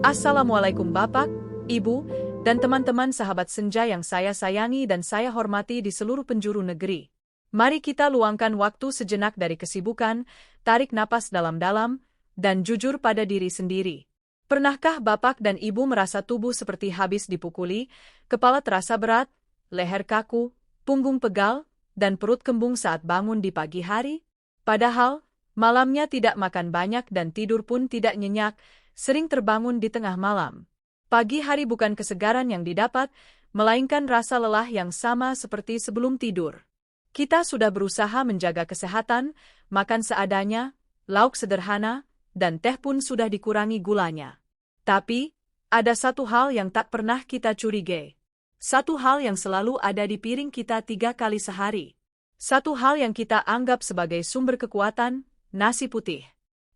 Assalamualaikum Bapak, Ibu, dan teman-teman sahabat senja yang saya sayangi dan saya hormati di seluruh penjuru negeri. Mari kita luangkan waktu sejenak dari kesibukan, tarik napas dalam-dalam, dan jujur pada diri sendiri. Pernahkah Bapak dan Ibu merasa tubuh seperti habis dipukuli, kepala terasa berat, leher kaku, punggung pegal, dan perut kembung saat bangun di pagi hari? Padahal, malamnya tidak makan banyak dan tidur pun tidak nyenyak, sering terbangun di tengah malam. Pagi hari bukan kesegaran yang didapat, melainkan rasa lelah yang sama seperti sebelum tidur. Kita sudah berusaha menjaga kesehatan, makan seadanya, lauk sederhana, dan teh pun sudah dikurangi gulanya. Tapi, ada satu hal yang tak pernah kita curigai. Satu hal yang selalu ada di piring kita 3 kali sehari. Satu hal yang kita anggap sebagai sumber kekuatan, nasi putih.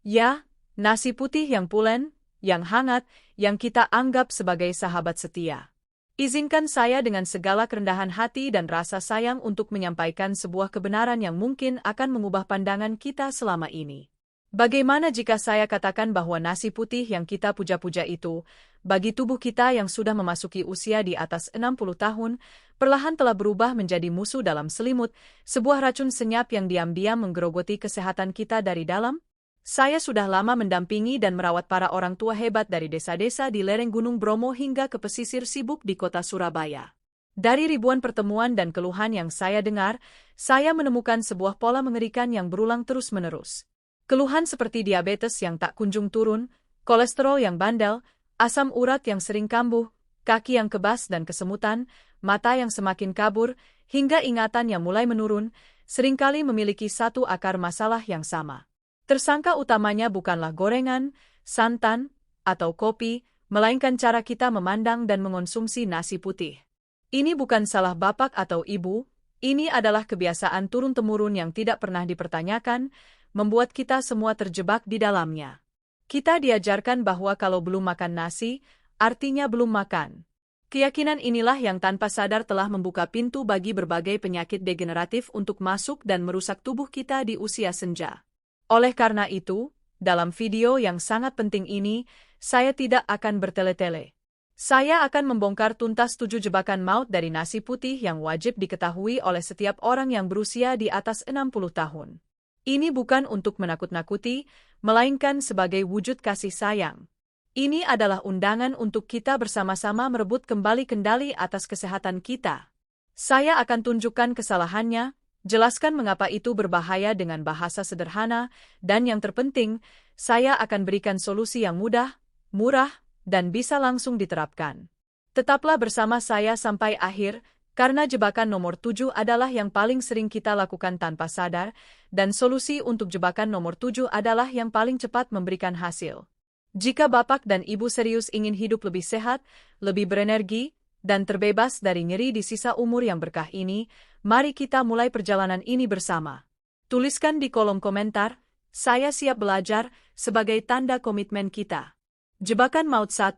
Ya, nasi putih yang pulen, yang hangat, yang kita anggap sebagai sahabat setia. Izinkan saya dengan segala kerendahan hati dan rasa sayang untuk menyampaikan sebuah kebenaran yang mungkin akan mengubah pandangan kita selama ini. Bagaimana jika saya katakan bahwa nasi putih yang kita puja-puja itu, bagi tubuh kita yang sudah memasuki usia di atas 60 tahun, perlahan telah berubah menjadi musuh dalam selimut, sebuah racun senyap yang diam-diam menggerogoti kesehatan kita dari dalam? Saya sudah lama mendampingi dan merawat para orang tua hebat dari desa-desa di lereng Gunung Bromo hingga ke pesisir sibuk di kota Surabaya. Dari ribuan pertemuan dan keluhan yang saya dengar, saya menemukan sebuah pola mengerikan yang berulang terus-menerus. Keluhan seperti diabetes yang tak kunjung turun, kolesterol yang bandel, asam urat yang sering kambuh, kaki yang kebas dan kesemutan, mata yang semakin kabur, hingga ingatan yang mulai menurun, seringkali memiliki satu akar masalah yang sama. Tersangka utamanya bukanlah gorengan, santan, atau kopi, melainkan cara kita memandang dan mengonsumsi nasi putih. Ini bukan salah bapak atau ibu, ini adalah kebiasaan turun-temurun yang tidak pernah dipertanyakan, membuat kita semua terjebak di dalamnya. Kita diajarkan bahwa kalau belum makan nasi, artinya belum makan. Keyakinan inilah yang tanpa sadar telah membuka pintu bagi berbagai penyakit degeneratif untuk masuk dan merusak tubuh kita di usia senja. Oleh karena itu, dalam video yang sangat penting ini, saya tidak akan bertele-tele. Saya akan membongkar tuntas 7 jebakan maut dari nasi putih yang wajib diketahui oleh setiap orang yang berusia di atas 60 tahun. Ini bukan untuk menakut-nakuti, melainkan sebagai wujud kasih sayang. Ini adalah undangan untuk kita bersama-sama merebut kembali kendali atas kesehatan kita. Saya akan tunjukkan kesalahannya, jelaskan mengapa itu berbahaya dengan bahasa sederhana, dan yang terpenting, saya akan berikan solusi yang mudah, murah, dan bisa langsung diterapkan. Tetaplah bersama saya sampai akhir, karena jebakan nomor 7 adalah yang paling sering kita lakukan tanpa sadar, dan solusi untuk jebakan nomor 7 adalah yang paling cepat memberikan hasil. Jika Bapak dan Ibu serius ingin hidup lebih sehat, lebih berenergi, dan terbebas dari nyeri di sisa umur yang berkah ini, mari kita mulai perjalanan ini bersama. Tuliskan di kolom komentar, saya siap belajar, sebagai tanda komitmen kita. Jebakan maut 1,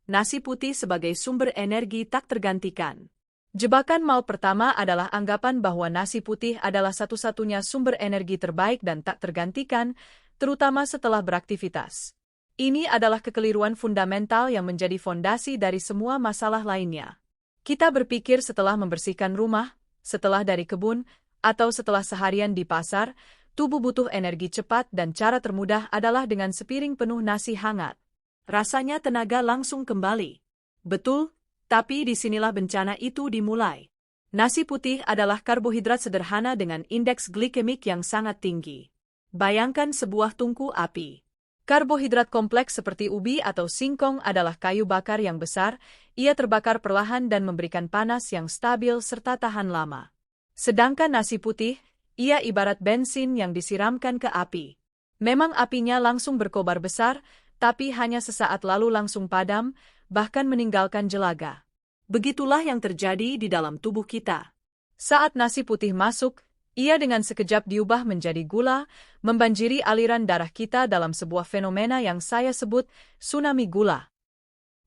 nasi putih sebagai sumber energi tak tergantikan. Jebakan maut pertama adalah anggapan bahwa nasi putih adalah satu-satunya sumber energi terbaik dan tak tergantikan, terutama setelah beraktivitas. Ini adalah kekeliruan fundamental yang menjadi fondasi dari semua masalah lainnya. Kita berpikir setelah membersihkan rumah, setelah dari kebun, atau setelah seharian di pasar, tubuh butuh energi cepat dan cara termudah adalah dengan sepiring penuh nasi hangat. Rasanya tenaga langsung kembali. Betul, tapi disinilah bencana itu dimulai. Nasi putih adalah karbohidrat sederhana dengan indeks glikemik yang sangat tinggi. Bayangkan sebuah tungku api. Karbohidrat kompleks seperti ubi atau singkong adalah kayu bakar yang besar, ia terbakar perlahan dan memberikan panas yang stabil serta tahan lama. Sedangkan nasi putih, ia ibarat bensin yang disiramkan ke api. Memang apinya langsung berkobar besar, tapi hanya sesaat lalu langsung padam, bahkan meninggalkan jelaga. Begitulah yang terjadi di dalam tubuh kita. Saat nasi putih masuk, ia dengan sekejap diubah menjadi gula, membanjiri aliran darah kita dalam sebuah fenomena yang saya sebut tsunami gula.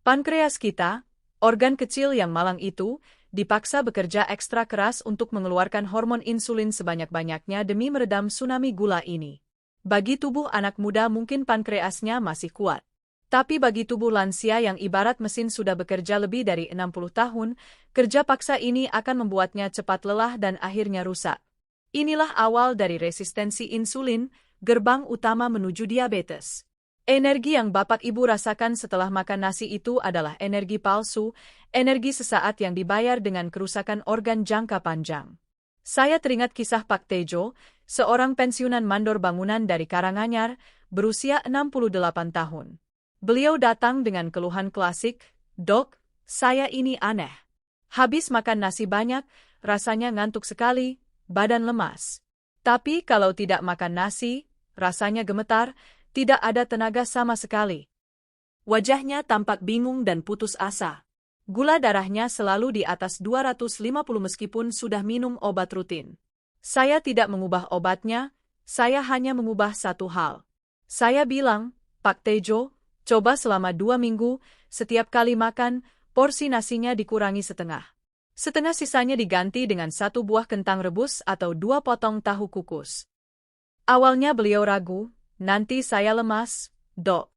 Pankreas kita, organ kecil yang malang itu, dipaksa bekerja ekstra keras untuk mengeluarkan hormon insulin sebanyak-banyaknya demi meredam tsunami gula ini. Bagi tubuh anak muda mungkin pankreasnya masih kuat. Tapi bagi tubuh lansia yang ibarat mesin sudah bekerja lebih dari 60 tahun, kerja paksa ini akan membuatnya cepat lelah dan akhirnya rusak. Inilah awal dari resistensi insulin, gerbang utama menuju diabetes. Energi yang Bapak Ibu rasakan setelah makan nasi itu adalah energi palsu, energi sesaat yang dibayar dengan kerusakan organ jangka panjang. Saya teringat kisah Pak Tejo, seorang pensiunan mandor bangunan dari Karanganyar, berusia 68 tahun. Beliau datang dengan keluhan klasik, "Dok, saya ini aneh. Habis makan nasi banyak, rasanya ngantuk sekali, badan lemas. Tapi kalau tidak makan nasi, rasanya gemetar, tidak ada tenaga sama sekali." Wajahnya tampak bingung dan putus asa. Gula darahnya selalu di atas 250 meskipun sudah minum obat rutin. Saya tidak mengubah obatnya, saya hanya mengubah satu hal. Saya bilang, "Pak Tejo, coba selama 2 minggu, setiap kali makan, porsi nasinya dikurangi setengah. Setengah sisanya diganti dengan 1 buah kentang rebus atau 2 potong tahu kukus." Awalnya beliau ragu, "Nanti saya lemas, Dok."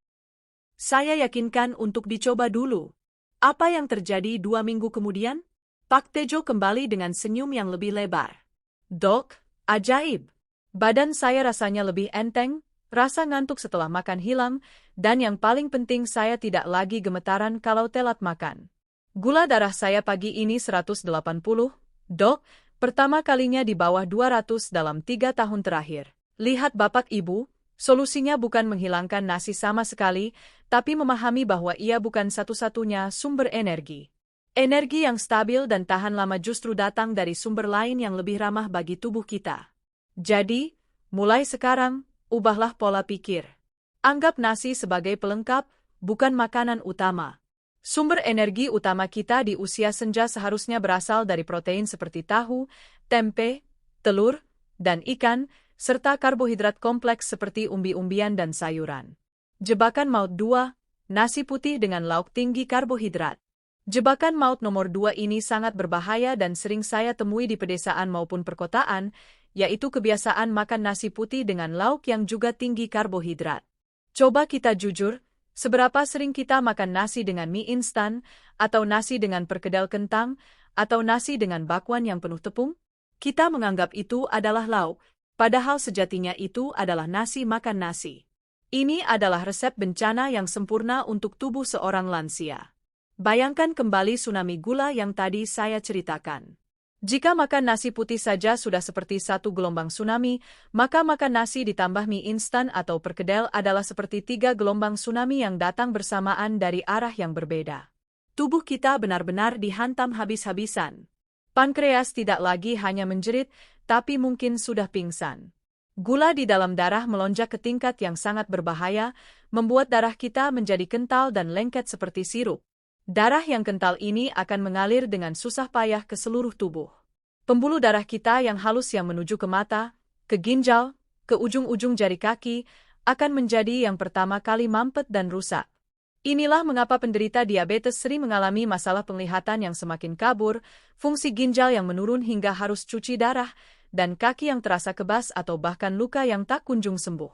Saya yakinkan untuk dicoba dulu. Apa yang terjadi 2 minggu kemudian? Pak Tejo kembali dengan senyum yang lebih lebar. "Dok, ajaib. Badan saya rasanya lebih enteng, rasa ngantuk setelah makan hilang, dan yang paling penting saya tidak lagi gemetaran kalau telat makan. Gula darah saya pagi ini 180, Dok, pertama kalinya di bawah 200 dalam 3 tahun terakhir. Lihat Bapak Ibu, solusinya bukan menghilangkan nasi sama sekali, tapi memahami bahwa ia bukan satu-satunya sumber energi. Energi yang stabil dan tahan lama justru datang dari sumber lain yang lebih ramah bagi tubuh kita. Jadi, mulai sekarang, ubahlah pola pikir. Anggap nasi sebagai pelengkap, bukan makanan utama. Sumber energi utama kita di usia senja seharusnya berasal dari protein seperti tahu, tempe, telur, dan ikan, serta karbohidrat kompleks seperti umbi-umbian dan sayuran. Jebakan maut 2, nasi putih dengan lauk tinggi karbohidrat. Jebakan maut nomor 2 ini sangat berbahaya dan sering saya temui di pedesaan maupun perkotaan, yaitu kebiasaan makan nasi putih dengan lauk yang juga tinggi karbohidrat. Coba kita jujur, seberapa sering kita makan nasi dengan mie instan, atau nasi dengan perkedel kentang, atau nasi dengan bakwan yang penuh tepung? Kita menganggap itu adalah lauk, padahal sejatinya itu adalah nasi makan nasi. Ini adalah resep bencana yang sempurna untuk tubuh seorang lansia. Bayangkan kembali tsunami gula yang tadi saya ceritakan. Jika makan nasi putih saja sudah seperti satu gelombang tsunami, maka makan nasi ditambah mie instan atau perkedel adalah seperti 3 gelombang tsunami yang datang bersamaan dari arah yang berbeda. Tubuh kita benar-benar dihantam habis-habisan. Pankreas tidak lagi hanya menjerit, tapi mungkin sudah pingsan. Gula di dalam darah melonjak ke tingkat yang sangat berbahaya, membuat darah kita menjadi kental dan lengket seperti sirup. Darah yang kental ini akan mengalir dengan susah payah ke seluruh tubuh. Pembuluh darah kita yang halus yang menuju ke mata, ke ginjal, ke ujung-ujung jari kaki, akan menjadi yang pertama kali mampet dan rusak. Inilah mengapa penderita diabetes sering mengalami masalah penglihatan yang semakin kabur, fungsi ginjal yang menurun hingga harus cuci darah, dan kaki yang terasa kebas atau bahkan luka yang tak kunjung sembuh.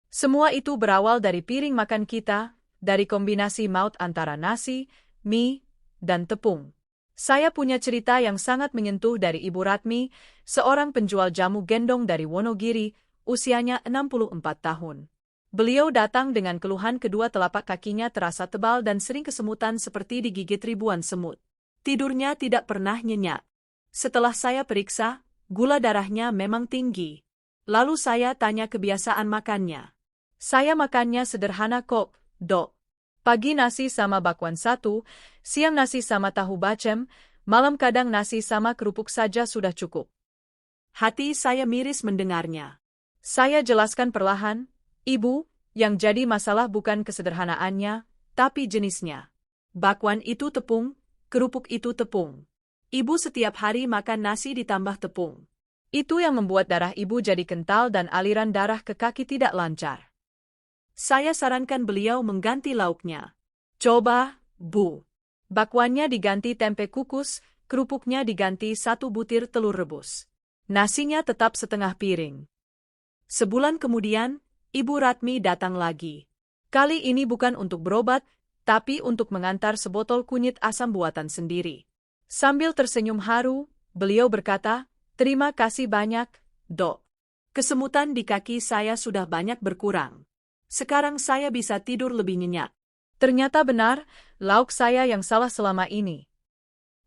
Semua itu berawal dari piring makan kita, dari kombinasi maut antara nasi, mie, dan tepung. Saya punya cerita yang sangat menyentuh dari Ibu Ratmi, seorang penjual jamu gendong dari Wonogiri, usianya 64 tahun. Beliau datang dengan keluhan kedua telapak kakinya terasa tebal dan sering kesemutan seperti digigit ribuan semut. Tidurnya tidak pernah nyenyak. Setelah saya periksa, gula darahnya memang tinggi. Lalu saya tanya kebiasaan makannya. "Saya makannya sederhana kok, Dok. Pagi nasi sama bakwan 1, siang nasi sama tahu bacem, malam kadang nasi sama kerupuk saja sudah cukup." Hati saya miris mendengarnya. Saya jelaskan perlahan, "Ibu, yang jadi masalah bukan kesederhanaannya, tapi jenisnya. Bakwan itu tepung, kerupuk itu tepung. Ibu setiap hari makan nasi ditambah tepung. Itu yang membuat darah ibu jadi kental dan aliran darah ke kaki tidak lancar." Saya sarankan beliau mengganti lauknya. "Coba, Bu. Bakwannya diganti tempe kukus, kerupuknya diganti 1 butir telur rebus. Nasinya tetap setengah piring." Sebulan kemudian, Ibu Ratmi datang lagi. Kali ini bukan untuk berobat, tapi untuk mengantar sebotol kunyit asam buatan sendiri. Sambil tersenyum haru, beliau berkata, "Terima kasih banyak, Dok. Kesemutan di kaki saya sudah banyak berkurang. Sekarang saya bisa tidur lebih nyenyak." Ternyata benar, lauk saya yang salah selama ini.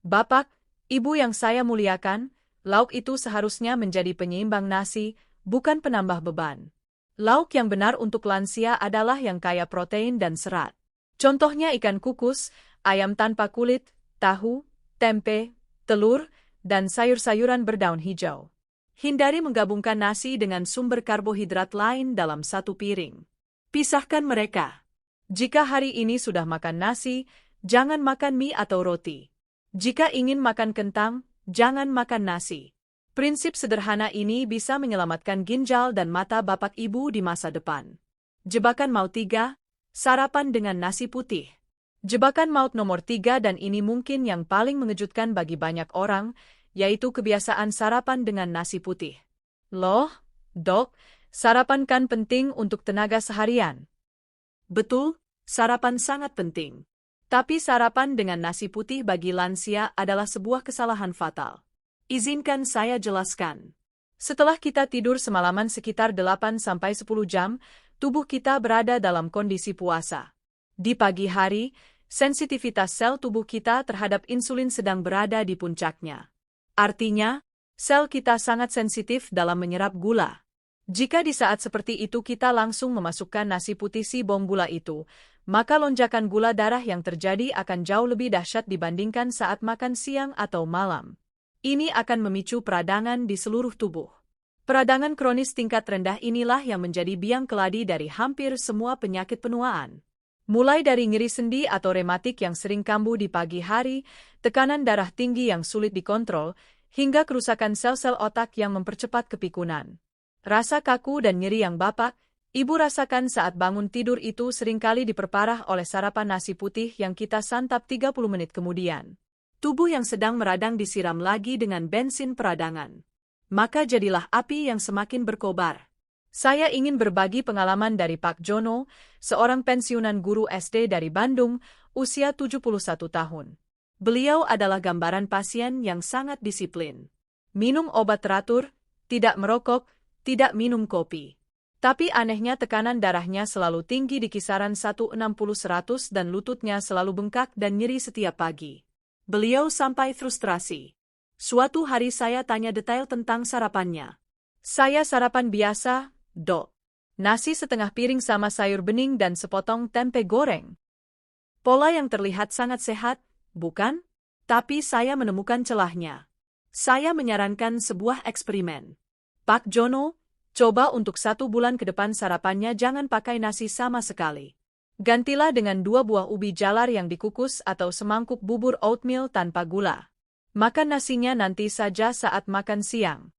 Bapak, Ibu yang saya muliakan, lauk itu seharusnya menjadi penyeimbang nasi, bukan penambah beban. Lauk yang benar untuk lansia adalah yang kaya protein dan serat. Contohnya ikan kukus, ayam tanpa kulit, tahu, tempe, telur, dan sayur-sayuran berdaun hijau. Hindari menggabungkan nasi dengan sumber karbohidrat lain dalam satu piring. Pisahkan mereka. Jika hari ini sudah makan nasi, jangan makan mie atau roti. Jika ingin makan kentang, jangan makan nasi. Prinsip sederhana ini bisa menyelamatkan ginjal dan mata Bapak Ibu di masa depan. Jebakan maut 3, sarapan dengan nasi putih. Jebakan maut nomor 3 dan ini mungkin yang paling mengejutkan bagi banyak orang, yaitu kebiasaan sarapan dengan nasi putih. Loh, Dok, sarapan kan penting untuk tenaga seharian. Betul, sarapan sangat penting. Tapi sarapan dengan nasi putih bagi lansia adalah sebuah kesalahan fatal. Izinkan saya jelaskan. Setelah kita tidur semalaman sekitar 8-10 jam, tubuh kita berada dalam kondisi puasa. Di pagi hari, sensitivitas sel tubuh kita terhadap insulin sedang berada di puncaknya. Artinya, sel kita sangat sensitif dalam menyerap gula. Jika di saat seperti itu kita langsung memasukkan nasi putih si bom gula itu, maka lonjakan gula darah yang terjadi akan jauh lebih dahsyat dibandingkan saat makan siang atau malam. Ini akan memicu peradangan di seluruh tubuh. Peradangan kronis tingkat rendah inilah yang menjadi biang keladi dari hampir semua penyakit penuaan. Mulai dari nyeri sendi atau rematik yang sering kambuh di pagi hari, tekanan darah tinggi yang sulit dikontrol, hingga kerusakan sel-sel otak yang mempercepat kepikunan. Rasa kaku dan nyeri yang Bapak, Ibu rasakan saat bangun tidur itu seringkali diperparah oleh sarapan nasi putih yang kita santap 30 menit kemudian. Tubuh yang sedang meradang disiram lagi dengan bensin peradangan. Maka jadilah api yang semakin berkobar. Saya ingin berbagi pengalaman dari Pak Jono, seorang pensiunan guru SD dari Bandung, usia 71 tahun. Beliau adalah gambaran pasien yang sangat disiplin. Minum obat teratur, tidak merokok, tidak minum kopi. Tapi anehnya tekanan darahnya selalu tinggi di kisaran 160/100 dan lututnya selalu bengkak dan nyeri setiap pagi. Beliau sampai frustrasi. Suatu hari saya tanya detail tentang sarapannya. "Saya sarapan biasa, Dok. Nasi setengah piring sama sayur bening dan sepotong tempe goreng." Pola yang terlihat sangat sehat, bukan? Tapi saya menemukan celahnya. Saya menyarankan sebuah eksperimen. "Pak Jono, coba untuk 1 bulan ke depan sarapannya jangan pakai nasi sama sekali. Gantilah dengan 2 buah ubi jalar yang dikukus atau semangkuk bubur oatmeal tanpa gula. Makan nasinya nanti saja saat makan siang."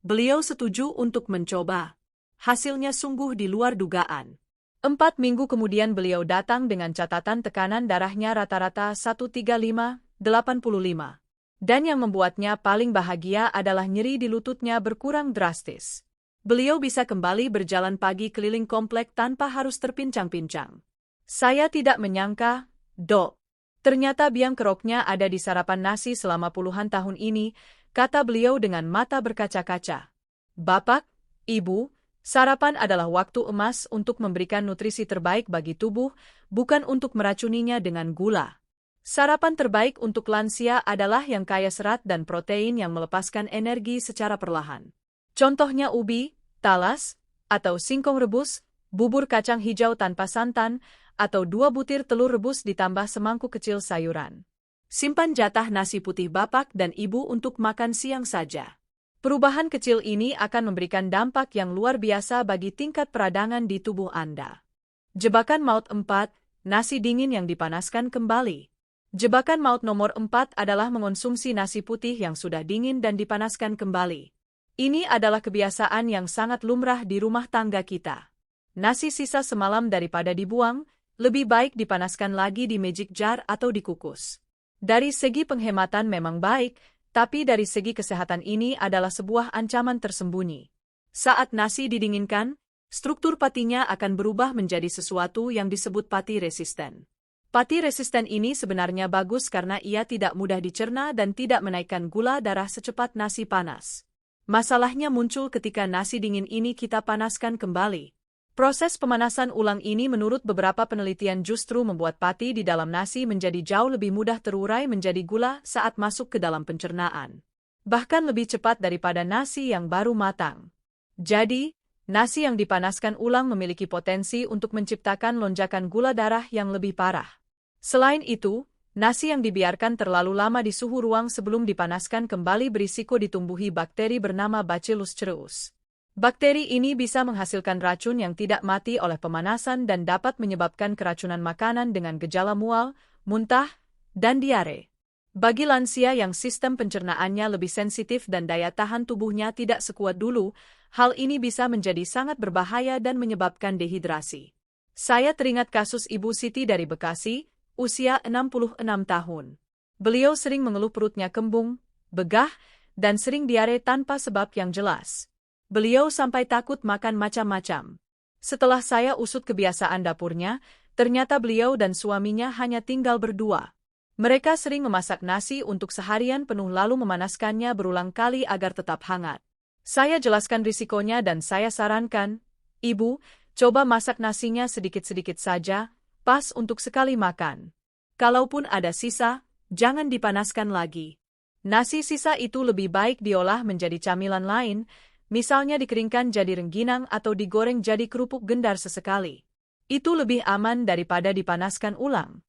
Beliau setuju untuk mencoba. Hasilnya sungguh di luar dugaan. 4 minggu kemudian beliau datang dengan catatan tekanan darahnya rata-rata 135/85. Dan yang membuatnya paling bahagia adalah nyeri di lututnya berkurang drastis. Beliau bisa kembali berjalan pagi keliling komplek tanpa harus terpincang-pincang. "Saya tidak menyangka, Dok. Ternyata biang keroknya ada di sarapan nasi selama puluhan tahun ini," kata beliau dengan mata berkaca-kaca. "Bapak, Ibu, sarapan adalah waktu emas untuk memberikan nutrisi terbaik bagi tubuh, bukan untuk meracuninya dengan gula. Sarapan terbaik untuk lansia adalah yang kaya serat dan protein yang melepaskan energi secara perlahan. Contohnya ubi, talas, atau singkong rebus, bubur kacang hijau tanpa santan, atau 2 butir telur rebus ditambah semangkuk kecil sayuran. Simpan jatah nasi putih Bapak dan Ibu untuk makan siang saja. Perubahan kecil ini akan memberikan dampak yang luar biasa bagi tingkat peradangan di tubuh Anda." Jebakan maut 4, nasi dingin yang dipanaskan kembali. Jebakan maut nomor 4 adalah mengonsumsi nasi putih yang sudah dingin dan dipanaskan kembali. Ini adalah kebiasaan yang sangat lumrah di rumah tangga kita. Nasi sisa semalam daripada dibuang, lebih baik dipanaskan lagi di magic jar atau dikukus. Dari segi penghematan memang baik, tapi dari segi kesehatan ini adalah sebuah ancaman tersembunyi. Saat nasi didinginkan, Struktur patinya akan berubah menjadi sesuatu yang disebut pati resisten. Pati resisten ini sebenarnya bagus karena ia tidak mudah dicerna dan tidak menaikkan gula darah secepat nasi panas. Masalahnya muncul ketika nasi dingin ini kita panaskan kembali. Proses pemanasan ulang ini menurut beberapa penelitian justru membuat pati di dalam nasi menjadi jauh lebih mudah terurai menjadi gula saat masuk ke dalam pencernaan. Bahkan lebih cepat daripada nasi yang baru matang. Jadi, nasi yang dipanaskan ulang memiliki potensi untuk menciptakan lonjakan gula darah yang lebih parah. Selain itu, nasi yang dibiarkan terlalu lama di suhu ruang sebelum dipanaskan kembali berisiko ditumbuhi bakteri bernama Bacillus cereus. Bakteri ini bisa menghasilkan racun yang tidak mati oleh pemanasan dan dapat menyebabkan keracunan makanan dengan gejala mual, muntah, dan diare. Bagi lansia yang sistem pencernaannya lebih sensitif dan daya tahan tubuhnya tidak sekuat dulu, hal ini bisa menjadi sangat berbahaya dan menyebabkan dehidrasi. Saya teringat kasus Ibu Siti dari Bekasi, usia 66 tahun. Beliau sering mengeluh perutnya kembung, begah, dan sering diare tanpa sebab yang jelas. Beliau sampai takut makan macam-macam. Setelah saya usut kebiasaan dapurnya, ternyata beliau dan suaminya hanya tinggal berdua. Mereka sering memasak nasi untuk seharian penuh lalu memanaskannya berulang kali agar tetap hangat. Saya jelaskan risikonya dan saya sarankan, Ibu, coba masak nasinya sedikit-sedikit saja, pas untuk sekali makan. Kalaupun ada sisa, jangan dipanaskan lagi. Nasi sisa itu lebih baik diolah menjadi camilan lain, misalnya dikeringkan jadi rengginang atau digoreng jadi kerupuk gendar sesekali. Itu lebih aman daripada dipanaskan ulang.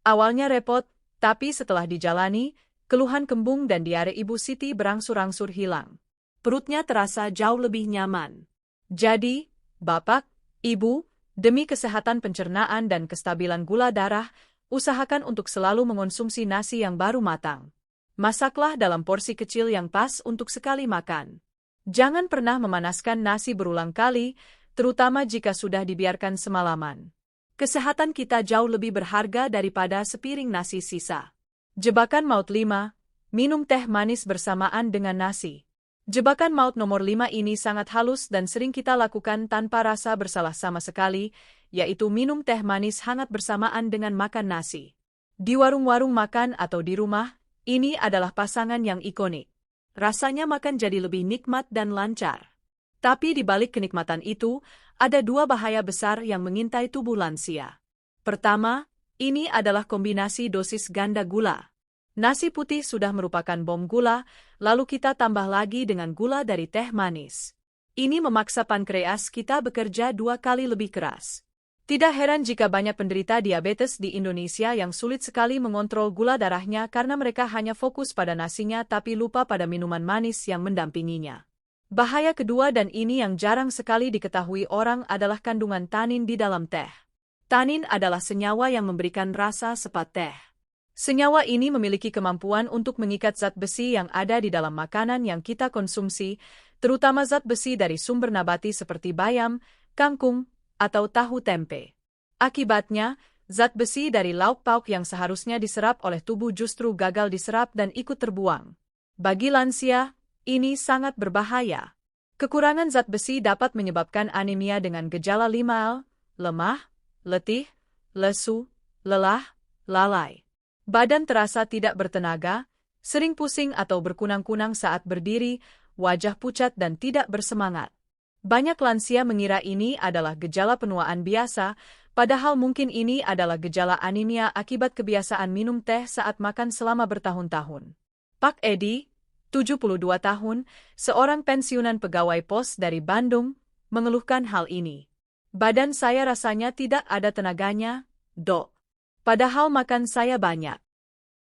Awalnya repot, tapi setelah dijalani, keluhan kembung dan diare Ibu Siti berangsur-angsur hilang. Perutnya terasa jauh lebih nyaman. Jadi, Bapak, Ibu, demi kesehatan pencernaan dan kestabilan gula darah, usahakan untuk selalu mengonsumsi nasi yang baru matang. Masaklah dalam porsi kecil yang pas untuk sekali makan. Jangan pernah memanaskan nasi berulang kali, terutama jika sudah dibiarkan semalaman. Kesehatan kita jauh lebih berharga daripada sepiring nasi sisa. Jebakan maut 5. Minum teh manis bersamaan dengan nasi. Jebakan maut nomor 5 ini sangat halus dan sering kita lakukan tanpa rasa bersalah sama sekali, yaitu minum teh manis hangat bersamaan dengan makan nasi. Di warung-warung makan atau di rumah, ini adalah pasangan yang ikonik. Rasanya makan jadi lebih nikmat dan lancar. Tapi di balik kenikmatan itu, ada dua bahaya besar yang mengintai tubuh lansia. Pertama, ini adalah kombinasi dosis ganda gula. Nasi putih sudah merupakan bom gula, lalu kita tambah lagi dengan gula dari teh manis. Ini memaksa pankreas kita bekerja 2 kali lebih keras. Tidak heran jika banyak penderita diabetes di Indonesia yang sulit sekali mengontrol gula darahnya karena mereka hanya fokus pada nasinya tapi lupa pada minuman manis yang mendampinginya. Bahaya kedua dan ini yang jarang sekali diketahui orang adalah kandungan tanin di dalam teh. Tanin adalah senyawa yang memberikan rasa sepat teh. Senyawa ini memiliki kemampuan untuk mengikat zat besi yang ada di dalam makanan yang kita konsumsi, terutama zat besi dari sumber nabati seperti bayam, kangkung, atau tahu tempe. Akibatnya, zat besi dari lauk pauk yang seharusnya diserap oleh tubuh justru gagal diserap dan ikut terbuang. Bagi lansia, ini sangat berbahaya. Kekurangan zat besi dapat menyebabkan anemia dengan gejala limal, lemah, letih, lesu, lelah, lalai. Badan terasa tidak bertenaga, sering pusing atau berkunang-kunang saat berdiri, wajah pucat dan tidak bersemangat. Banyak lansia mengira ini adalah gejala penuaan biasa, padahal mungkin ini adalah gejala anemia akibat kebiasaan minum teh saat makan selama bertahun-tahun. Pak Edi, 72 tahun, seorang pensiunan pegawai pos dari Bandung, mengeluhkan hal ini. Badan saya rasanya tidak ada tenaganya, Dok. Padahal makan saya banyak.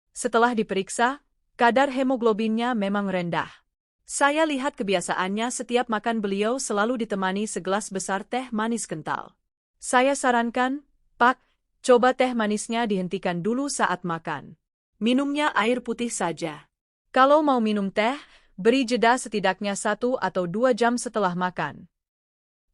Setelah diperiksa, kadar hemoglobinnya memang rendah. Saya lihat kebiasaannya setiap makan beliau selalu ditemani segelas besar teh manis kental. Saya sarankan, Pak, coba teh manisnya dihentikan dulu saat makan. Minumnya air putih saja. Kalau mau minum teh, beri jeda setidaknya 1 atau 2 jam setelah makan.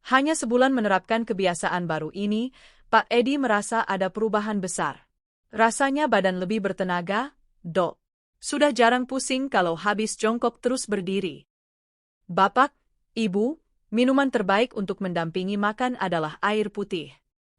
Hanya sebulan menerapkan kebiasaan baru ini, Pak Edi merasa ada perubahan besar. Rasanya badan lebih bertenaga, Dok. Sudah jarang pusing kalau habis jongkok terus berdiri. Bapak, Ibu, Minuman terbaik untuk mendampingi makan adalah air putih.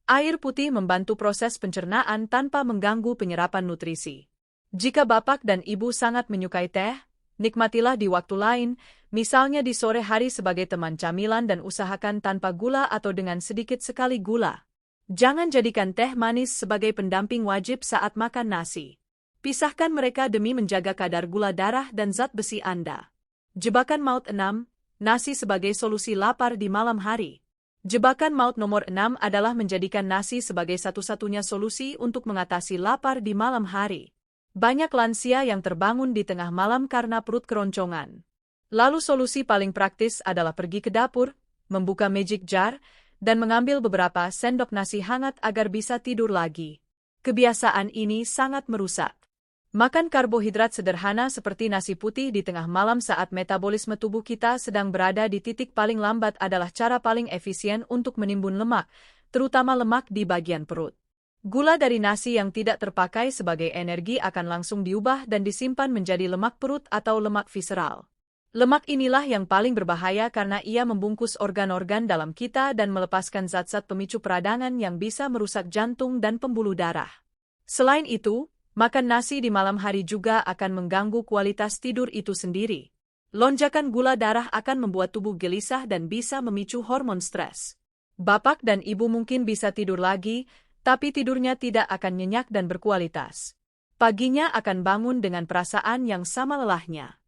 Air putih membantu proses pencernaan tanpa mengganggu penyerapan nutrisi. Jika bapak dan ibu sangat menyukai teh, nikmatilah di waktu lain, misalnya di sore hari sebagai teman camilan dan usahakan tanpa gula atau dengan sedikit sekali gula. Jangan jadikan teh manis sebagai pendamping wajib saat makan nasi. Pisahkan mereka demi menjaga kadar gula darah dan zat besi Anda. Jebakan maut 6. Nasi sebagai solusi lapar di malam hari. Jebakan maut nomor 6 adalah menjadikan nasi sebagai satu-satunya solusi untuk mengatasi lapar di malam hari. Banyak lansia yang terbangun di tengah malam karena perut keroncongan. Lalu solusi paling praktis adalah pergi ke dapur, membuka magic jar, dan mengambil beberapa sendok nasi hangat agar bisa tidur lagi. Kebiasaan ini sangat merusak. Makan karbohidrat sederhana seperti nasi putih di tengah malam saat metabolisme tubuh kita sedang berada di titik paling lambat adalah cara paling efisien untuk menimbun lemak, terutama lemak di bagian perut. Gula dari nasi yang tidak terpakai sebagai energi akan langsung diubah dan disimpan menjadi lemak perut atau lemak visceral. Lemak inilah yang paling berbahaya karena ia membungkus organ-organ dalam kita dan melepaskan zat-zat pemicu peradangan yang bisa merusak jantung dan pembuluh darah. Selain itu, makan nasi di malam hari juga akan mengganggu kualitas tidur itu sendiri. Lonjakan gula darah akan membuat tubuh gelisah dan bisa memicu hormon stres. Bapak dan ibu mungkin bisa tidur lagi, tapi tidurnya tidak akan nyenyak dan berkualitas. Paginya akan bangun dengan perasaan yang sama lelahnya.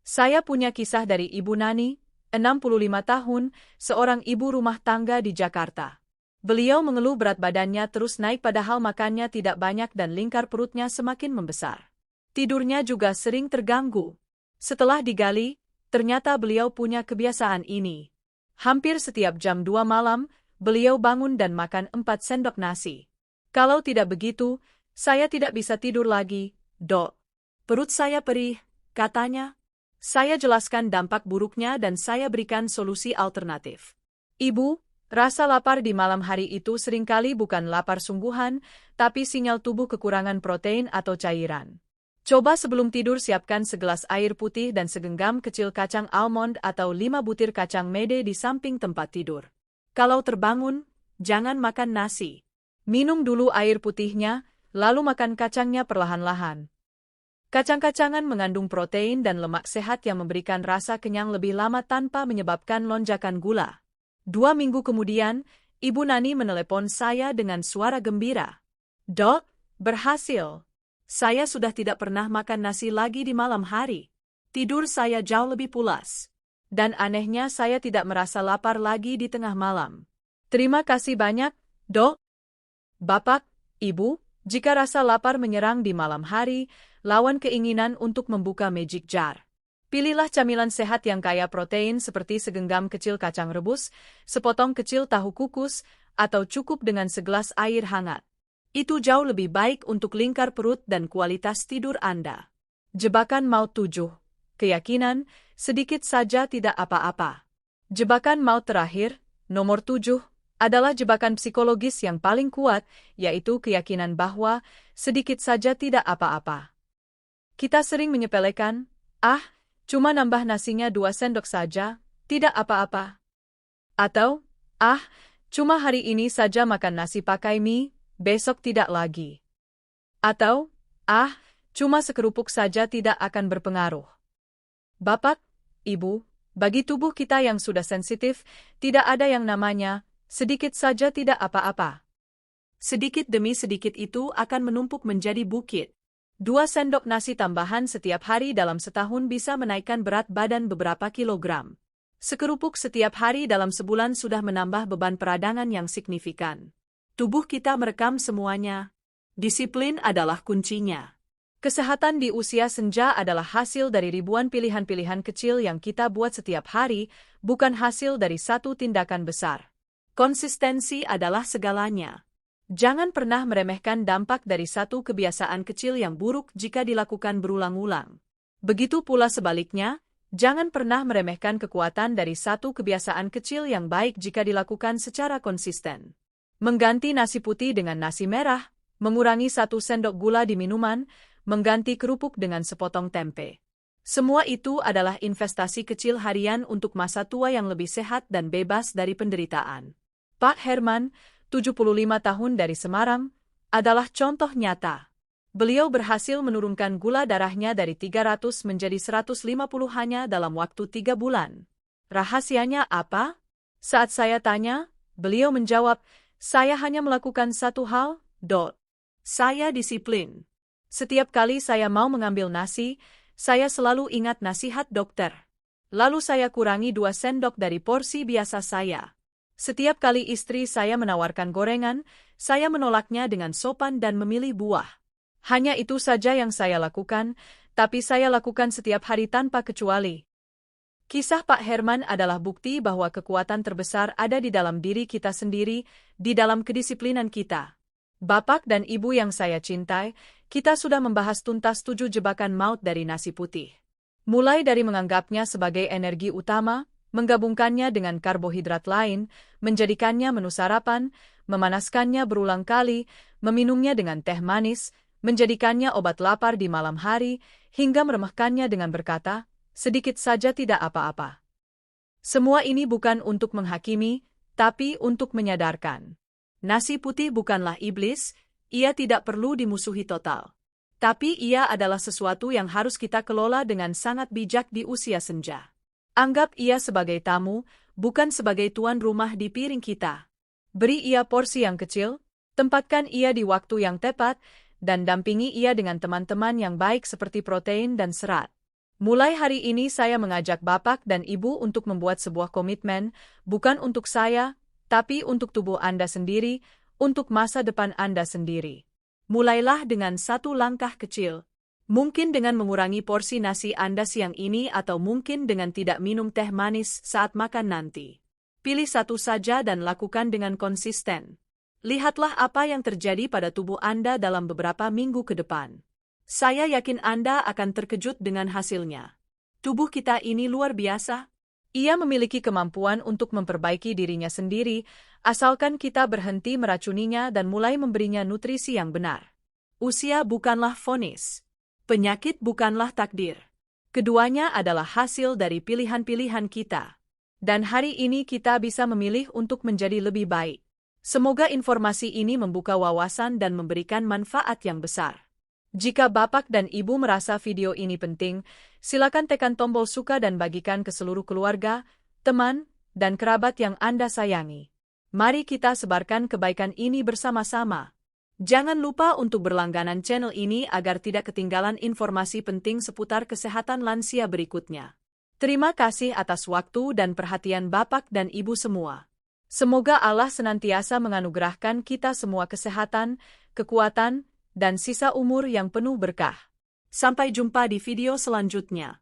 Saya punya kisah dari Ibu Nani, 65 tahun, seorang ibu rumah tangga di Jakarta. Beliau mengeluh berat badannya terus naik padahal makannya tidak banyak dan lingkar perutnya semakin membesar. Tidurnya juga sering terganggu. Setelah digali, ternyata beliau punya kebiasaan ini. Hampir setiap jam 2 malam, beliau bangun dan makan 4 sendok nasi. Kalau tidak begitu, saya tidak bisa tidur lagi, Dok. Perut saya perih, katanya. Saya jelaskan dampak buruknya dan saya berikan solusi alternatif. Ibu, rasa lapar di malam hari itu seringkali bukan lapar sungguhan, tapi sinyal tubuh kekurangan protein atau cairan. Coba sebelum tidur siapkan segelas air putih dan segenggam kecil kacang almond atau 5 butir kacang mede di samping tempat tidur. Kalau terbangun, jangan makan nasi. Minum dulu air putihnya, lalu makan kacangnya perlahan-lahan. Kacang-kacangan mengandung protein dan lemak sehat yang memberikan rasa kenyang lebih lama tanpa menyebabkan lonjakan gula. 2 minggu kemudian, Ibu Nani menelepon saya dengan suara gembira. Dok, berhasil. Saya sudah tidak pernah makan nasi lagi di malam hari. Tidur saya jauh lebih pulas. Dan anehnya saya tidak merasa lapar lagi di tengah malam. Terima kasih banyak, Dok. Bapak, Ibu, jika rasa lapar menyerang di malam hari, lawan keinginan untuk membuka magic jar. Pilihlah camilan sehat yang kaya protein seperti segenggam kecil kacang rebus, sepotong kecil tahu kukus, atau cukup dengan segelas air hangat. Itu jauh lebih baik untuk lingkar perut dan kualitas tidur Anda. Jebakan maut 7. Keyakinan, sedikit saja tidak apa-apa. Jebakan maut terakhir, nomor 7, adalah jebakan psikologis yang paling kuat, yaitu keyakinan bahwa sedikit saja tidak apa-apa. Kita sering menyepelekan, cuma nambah nasinya 2 sendok saja, tidak apa-apa. Atau, cuma hari ini saja makan nasi pakai mie, besok tidak lagi. Atau, cuma sekerupuk saja tidak akan berpengaruh. Bapak, Ibu, bagi tubuh kita yang sudah sensitif, tidak ada yang namanya, sedikit saja tidak apa-apa. Sedikit demi sedikit itu akan menumpuk menjadi bukit. 2 sendok nasi tambahan setiap hari dalam setahun bisa menaikkan berat badan beberapa kilogram. Sekerupuk setiap hari dalam sebulan sudah menambah beban peradangan yang signifikan. Tubuh kita merekam semuanya. Disiplin adalah kuncinya. Kesehatan di usia senja adalah hasil dari ribuan pilihan-pilihan kecil yang kita buat setiap hari, bukan hasil dari satu tindakan besar. Konsistensi adalah segalanya. Jangan pernah meremehkan dampak dari satu kebiasaan kecil yang buruk jika dilakukan berulang-ulang. Begitu pula sebaliknya, jangan pernah meremehkan kekuatan dari satu kebiasaan kecil yang baik jika dilakukan secara konsisten. Mengganti nasi putih dengan nasi merah, mengurangi 1 sendok gula di minuman, mengganti kerupuk dengan sepotong tempe. Semua itu adalah investasi kecil harian untuk masa tua yang lebih sehat dan bebas dari penderitaan. Pak Herman, 75 tahun dari Semarang, adalah contoh nyata. Beliau berhasil menurunkan gula darahnya dari 300 menjadi 150 hanya dalam waktu 3 bulan. Rahasianya apa? Saat saya tanya, beliau menjawab, saya hanya melakukan satu hal, Saya disiplin. Setiap kali saya mau mengambil nasi, saya selalu ingat nasihat dokter. Lalu saya kurangi 2 sendok dari porsi biasa saya. Setiap kali istri saya menawarkan gorengan, saya menolaknya dengan sopan dan memilih buah. Hanya itu saja yang saya lakukan, tapi saya lakukan setiap hari tanpa kecuali. Kisah Pak Herman adalah bukti bahwa kekuatan terbesar ada di dalam diri kita sendiri, di dalam kedisiplinan kita. Bapak dan Ibu yang saya cintai, kita sudah membahas tuntas 7 jebakan maut dari nasi putih. Mulai dari menganggapnya sebagai energi utama, menggabungkannya dengan karbohidrat lain, menjadikannya menu sarapan, memanaskannya berulang kali, meminumnya dengan teh manis, menjadikannya obat lapar di malam hari, hingga meremehkannya dengan berkata, sedikit saja tidak apa-apa. Semua ini bukan untuk menghakimi, tapi untuk menyadarkan. Nasi putih bukanlah iblis, ia tidak perlu dimusuhi total. Tapi ia adalah sesuatu yang harus kita kelola dengan sangat bijak di usia senja. Anggap ia sebagai tamu, bukan sebagai tuan rumah di piring kita. Beri ia porsi yang kecil, tempatkan ia di waktu yang tepat, dan dampingi ia dengan teman-teman yang baik seperti protein dan serat. Mulai hari ini saya mengajak Bapak dan Ibu untuk membuat sebuah komitmen, bukan untuk saya, tapi untuk tubuh Anda sendiri, untuk masa depan Anda sendiri. Mulailah dengan satu langkah kecil. Mungkin dengan mengurangi porsi nasi Anda siang ini atau mungkin dengan tidak minum teh manis saat makan nanti. Pilih satu saja dan lakukan dengan konsisten. Lihatlah apa yang terjadi pada tubuh Anda dalam beberapa minggu ke depan. Saya yakin Anda akan terkejut dengan hasilnya. Tubuh kita ini luar biasa. Ia memiliki kemampuan untuk memperbaiki dirinya sendiri, asalkan kita berhenti meracuninya dan mulai memberinya nutrisi yang benar. Usia bukanlah vonis. Penyakit bukanlah takdir. Keduanya adalah hasil dari pilihan-pilihan kita. Dan hari ini kita bisa memilih untuk menjadi lebih baik. Semoga informasi ini membuka wawasan dan memberikan manfaat yang besar. Jika Bapak dan Ibu merasa video ini penting, silakan tekan tombol suka dan bagikan ke seluruh keluarga, teman, dan kerabat yang Anda sayangi. Mari kita sebarkan kebaikan ini bersama-sama. Jangan lupa untuk berlangganan channel ini agar tidak ketinggalan informasi penting seputar kesehatan lansia berikutnya. Terima kasih atas waktu dan perhatian Bapak dan Ibu semua. Semoga Allah senantiasa menganugerahkan kita semua kesehatan, kekuatan, dan sisa umur yang penuh berkah. Sampai jumpa di video selanjutnya.